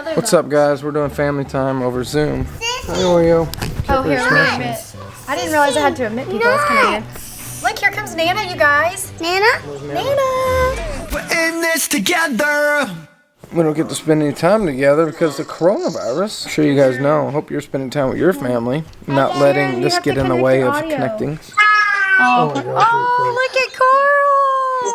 What's up, guys? We're doing family time over Zoom. Hi, Oreo. Oh, here, let me admit. I didn't realize I had to admit people. That's kind of weird. Look, here comes Nana, you guys. Nana? Nana! We're in this together. We don't get to spend any time together because of the coronavirus. I'm sure you guys know. I hope you're spending time with your family, not letting this get in the way of connecting. Oh, look at Coral!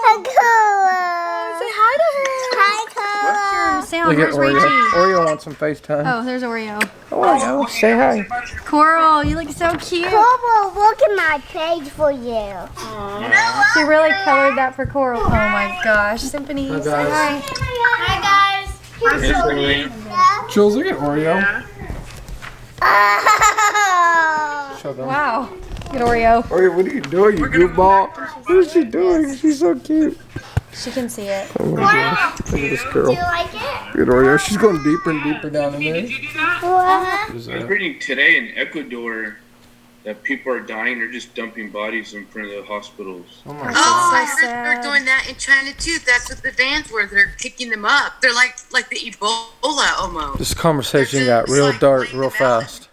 Say hi to her. Hi, Coral. Sound, Look at where's Oreo. Rachie? Oreo wants some FaceTime. Oh, there's Oreo. Oreo, say hi. Coral, you look so cute. Coral, look at my page for you. She really colored that for Coral. Oh my gosh. Symphony, Hi, say guys. hi. Hi, guys. Jules, look at Oreo. Oh. Show them. Wow. Look at Oreo. Oreo, what are you doing, you goofball? What is she doing? She's so cute. She can see it. Oh my gosh. Look at this girl. Do you like it? Look at Oreo. She's going deeper and deeper down in there. What? Is I was that? reading today in Ecuador that people are dying. They're just dumping bodies in front of the hospitals. Oh my That's god. Oh, so I heard sad. they're doing that in China too. That's what the vans were. They're kicking them up. They're like the Ebola almost. This conversation got real dark real fast.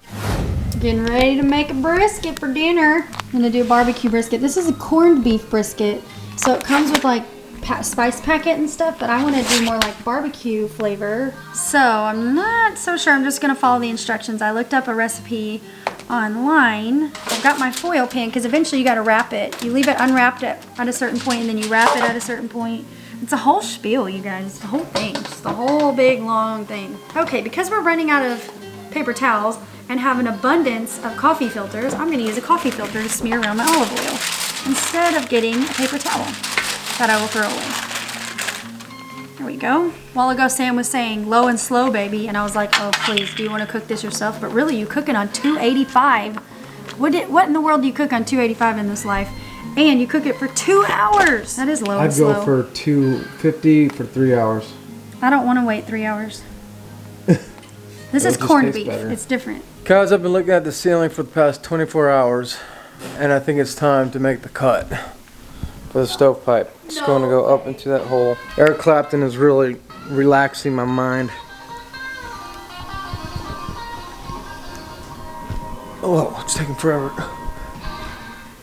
Getting ready to make a brisket for dinner. I'm gonna do a barbecue brisket. This is a corned beef brisket. So it comes with like spice packet and stuff, but I want to do more like barbecue flavor. So I'm not so sure. I'm just gonna follow the instructions. I looked up a recipe online. I've got my foil pan because eventually you gotta wrap it. You leave it unwrapped at a certain point and then you wrap it at a certain point. It's a whole spiel, you guys. The whole thing. Just the whole big long thing. Okay, because we're running out of paper towels and have an abundance of coffee filters, I'm gonna use a coffee filter to smear around my olive oil instead of getting a paper towel that I will throw away. There we go. A while ago Sam was saying low and slow, baby, and I was like, oh please, do you want to cook this yourself? But really, you cook it on 285. What in the world do you cook on 285 in this life? And you cook it for 2 hours. That is low and I'd slow. go for 250 for 3 hours. I don't want to wait 3 hours. This It'll is just corned taste beef. better. It's different. Guys, I've been looking at the ceiling for the past 24 hours, and I think it's time to make the cut for the stovepipe. It's going to go up into that hole. Eric Clapton is really relaxing my mind. Oh, it's taking forever.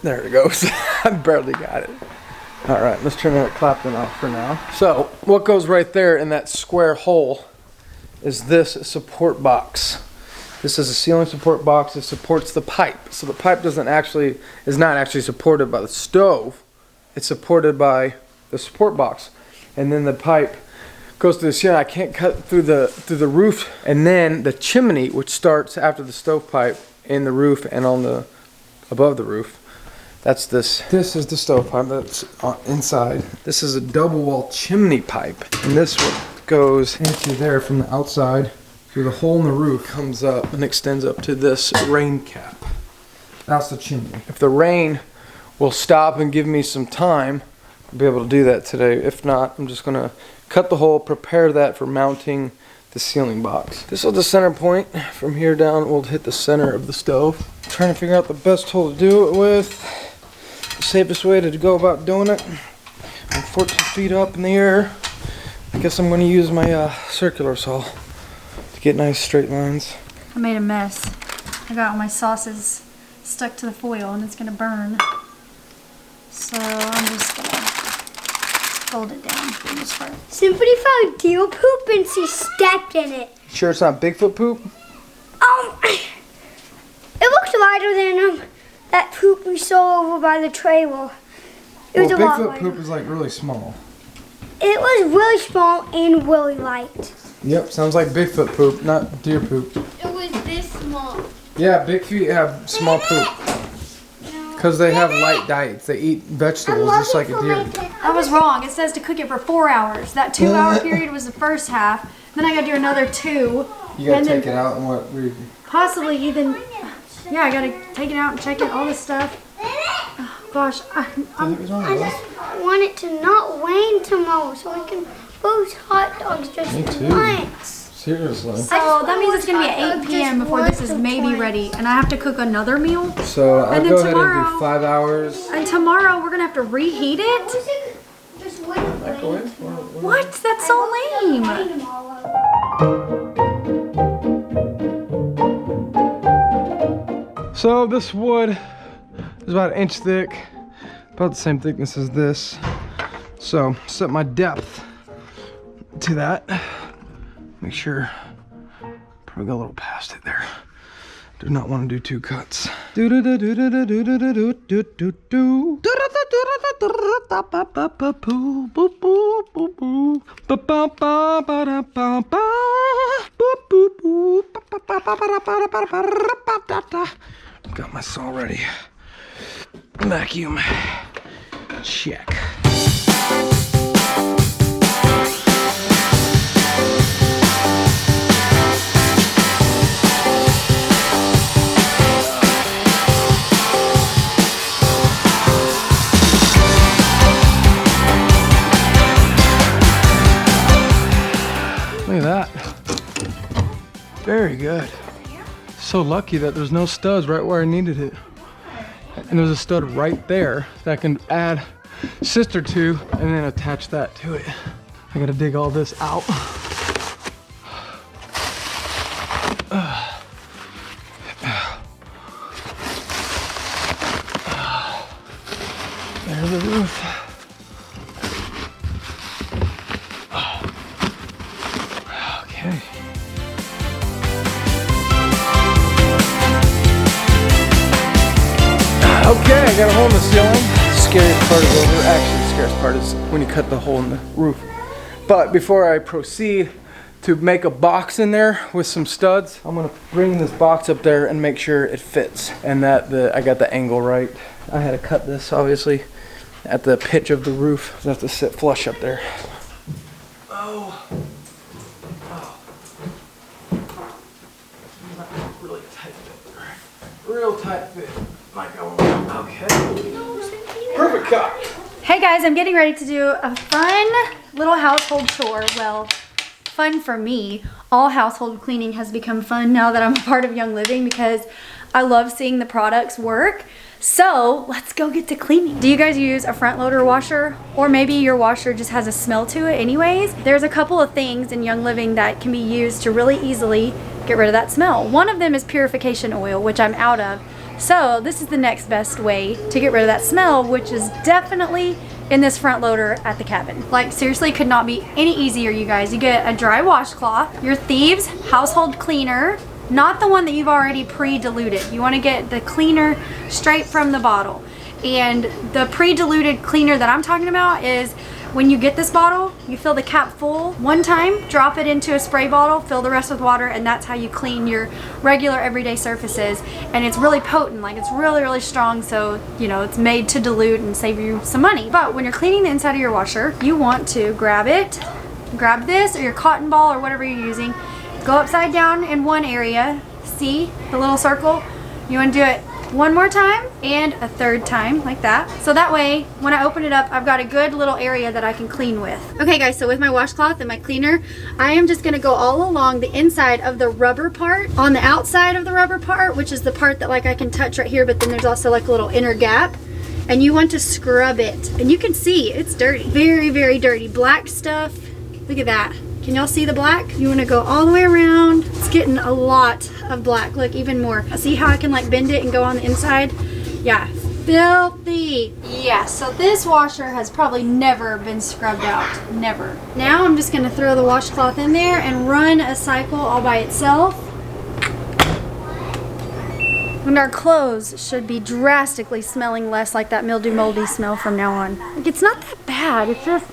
There it goes. I barely got it. All right, let's turn Eric Clapton off for now. So, what goes right there in that square hole is this support box. This is a ceiling support box that supports the pipe. So the pipe is not actually supported by the stove. It's supported by the support box. And then the pipe goes to the ceiling. I can't cut through the roof. And then the chimney, which starts after the stovepipe in the roof and above the roof. That's this. This is the stovepipe that's inside. This is a double wall chimney pipe. And this one goes into there from the outside through the hole in the roof, comes up and extends up to this rain cap. That's the chimney. If the rain will stop and give me some time, I'll be able to do that today. If not, I'm just gonna cut the hole, prepare that for mounting the ceiling box. This is the center point. From here down, we'll hit the center of the stove. I'm trying to figure out the best hole to do it with. The safest way to go about doing it. I'm 14 feet up in the air. I guess I'm going to use my circular saw to get nice straight lines. I made a mess. I got all my sauces stuck to the foil and it's gonna burn. So I'm just gonna fold it down for this part. Symphony found deer poop and she stepped in it. Sure it's not Bigfoot poop? It looks lighter than that poop we saw over by the trailer. It was a lot Bigfoot lighter. poop is like really small. It was really small and really light. Yep, sounds like Bigfoot poop, not deer poop. It was this small. Yeah, big feet have small poop. Because they have light diets. They eat vegetables just like a deer. I was wrong. It says to cook it for 4 hours. That 2 hour period was the first half. Then I gotta do another 2. You gotta and then take it out and what? possibly even, yeah, I gotta take it out and check it, all this stuff. Oh, gosh, I just want it to not rain tomorrow so we can roast hot dogs just Me too. once. Seriously. so that means it's gonna be at 8 p.m. before this is maybe ready, and I have to cook another meal. So I'll And then go ahead and tomorrow- do 5 hours. And tomorrow we're gonna have to reheat it. Just wait. Microwave? What? That's so lame. Tomorrow. So this wood is about 1 inch thick, about the same thickness as this. So set my depth to that. Make sure, probably go a little past it there. Do not want to do 2 cuts. Got my saw ready. Vacuum. Check. Look at that. Very good. So lucky that there's no studs right where I needed it. And there's a stud right there that I can add sister to and then attach that to it. I gotta dig all this out. There's the roof. Okay. Okay, I got a hole in the ceiling. Scariest part is over. Actually, the scariest part is when you cut the hole in the roof. But before I proceed to make a box in there with some studs, I'm gonna bring this box up there and make sure it fits and that I got the angle right. I had to cut this obviously at the pitch of the roof. So I have to sit flush up there. Oh. Really tight fit. Real tight fit. Like I want. Okay. Perfect cut. Hey guys, I'm getting ready to do a fun little household chore. Well, fun for me. All household cleaning has become fun now that I'm a part of Young Living because I love seeing the products work. So let's go get to cleaning. Do you guys use a front loader washer? Or maybe your washer just has a smell to it anyways? There's a couple of things in Young Living that can be used to really easily get rid of that smell. One of them is purification oil, which I'm out of. So this is the next best way to get rid of that smell, which is definitely in this front loader at the cabin. Like seriously, could not be any easier, you guys. You get a dry washcloth, your Thieves household cleaner, not the one that you've already pre-diluted. You want to get the cleaner straight from the bottle. And the pre-diluted cleaner that I'm talking about is when you get this bottle, you fill the cap full one time, drop it into a spray bottle, fill the rest with water, and that's how you clean your regular everyday surfaces. And it's really potent, like it's really, really strong, so you know, it's made to dilute and save you some money. But when you're cleaning the inside of your washer, you want to grab this or your cotton ball or whatever you're using, go upside down in one area, see the little circle? You want to do it one more time and a third time like that. So that way, when I open it up, I've got a good little area that I can clean with. Okay guys, so with my washcloth and my cleaner, I am just gonna go all along the inside of the rubber part. On the outside of the rubber part, which is the part that like I can touch right here, but then there's also like a little inner gap. And you want to scrub it. And you can see it's dirty, very, very dirty. Black stuff, look at that. Can y'all see the black? You want to go all the way around. It's getting a lot of black. Look, even more. See how I can like bend it and go on the inside? Yeah, filthy. Yeah, so this washer has probably never been scrubbed out. Never. Now I'm just going to throw the washcloth in there and run a cycle all by itself. And our clothes should be drastically smelling less like that mildew moldy smell from now on. Like, it's not that bad. It's just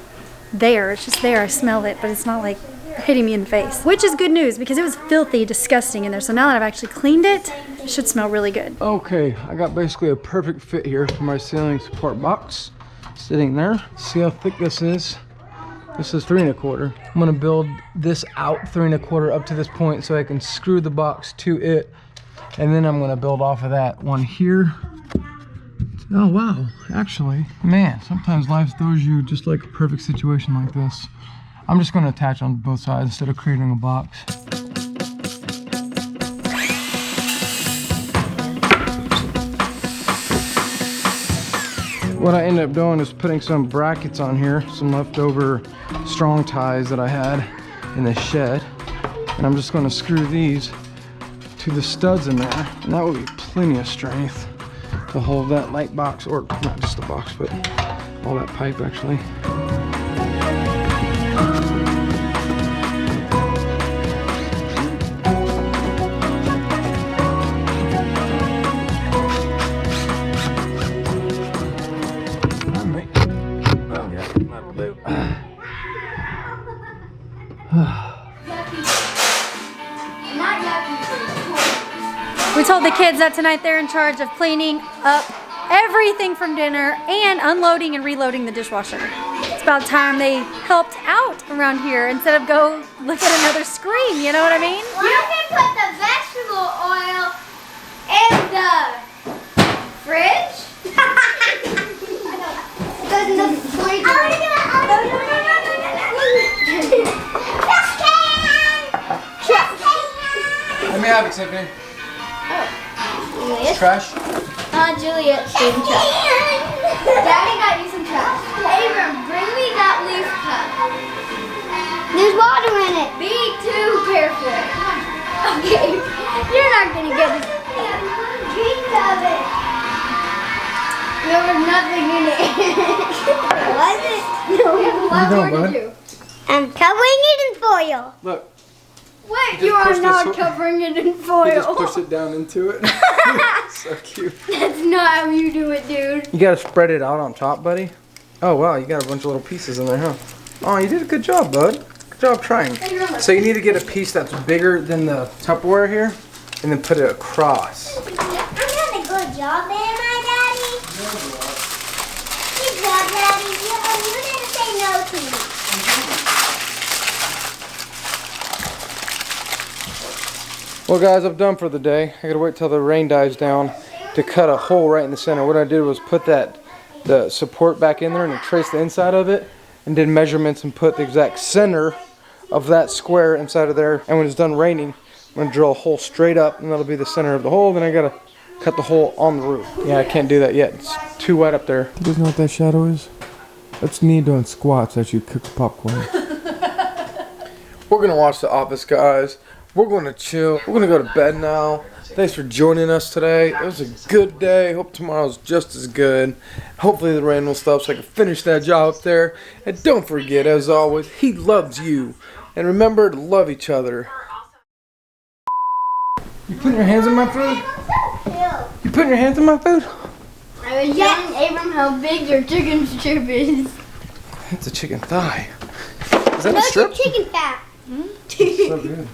there. It's just there. I smell it, but it's not like hitting me in the face. Which is good news because it was filthy, disgusting in there. So now that I've actually cleaned it, it should smell really good. Okay, I got basically a perfect fit here for my ceiling support box. Sitting there. See how thick this is? This is 3 1/4. I'm gonna build this out 3 1/4 up to this point so I can screw the box to it. And then I'm gonna build off of that one here. Oh wow, actually, man, sometimes life throws you just like a perfect situation like this. I'm just gonna attach on both sides instead of creating a box. What I ended up doing is putting some brackets on here, some leftover strong ties that I had in the shed. And I'm just gonna screw these to the studs in there. And that would be plenty of strength to hold that light box, or not just the box, but all that pipe actually. We told the kids that tonight they're in charge of cleaning up everything from dinner and unloading and reloading the dishwasher. It's about time they helped out around here instead of go look at another screen, you know what I mean? You can put the vegetable oil in the fridge. In the fridge. Let me have it, Symphony. Trash? Juliet, some trash. Daddy got you some trash. Abram, bring me that leaf cup. There's water in it. Be too careful. Okay, you're not gonna get it. Drink of it. There was nothing in it. Was it? No. What doing, more bud? to do? I'm covering it in foil. Look. Wait, you are not covering it in You foil. just push it down into it. So cute. That's not how you do it, dude. You gotta spread it out on top, buddy. Oh wow, you got a bunch of little pieces in there, huh? Oh, you did a good job, bud. Good job trying. So you need to get a piece that's bigger than the Tupperware here, and then put it across. I'm doing a good job, am I, Daddy? Good job, Daddy. You didn't say no to me. Well guys, I'm done for the day. I gotta wait till the rain dies down to cut a hole right in the center. What I did was put the support back in there and trace the inside of it, and did measurements and put the exact center of that square inside of there. And when it's done raining, I'm gonna drill a hole straight up, and that'll be the center of the hole. Then I gotta cut the hole on the roof. Yeah, I can't do that yet. It's too wet up there. You guys know what that shadow is? That's Nia doing squats as you cook the popcorn. We're gonna watch The Office, guys. We're going to chill. We're going to go to bed now. Thanks for joining us today. It was a good day. Hope tomorrow's just as good. Hopefully the rain will stop so I can finish that job up there. And don't forget, as always, he loves you. And remember to love each other. You putting your hands in my food? You putting your hands in my food? I was telling Abram how big your chicken strip is. It's a chicken thigh. Is that No, a strip? it's chicken fat. So good.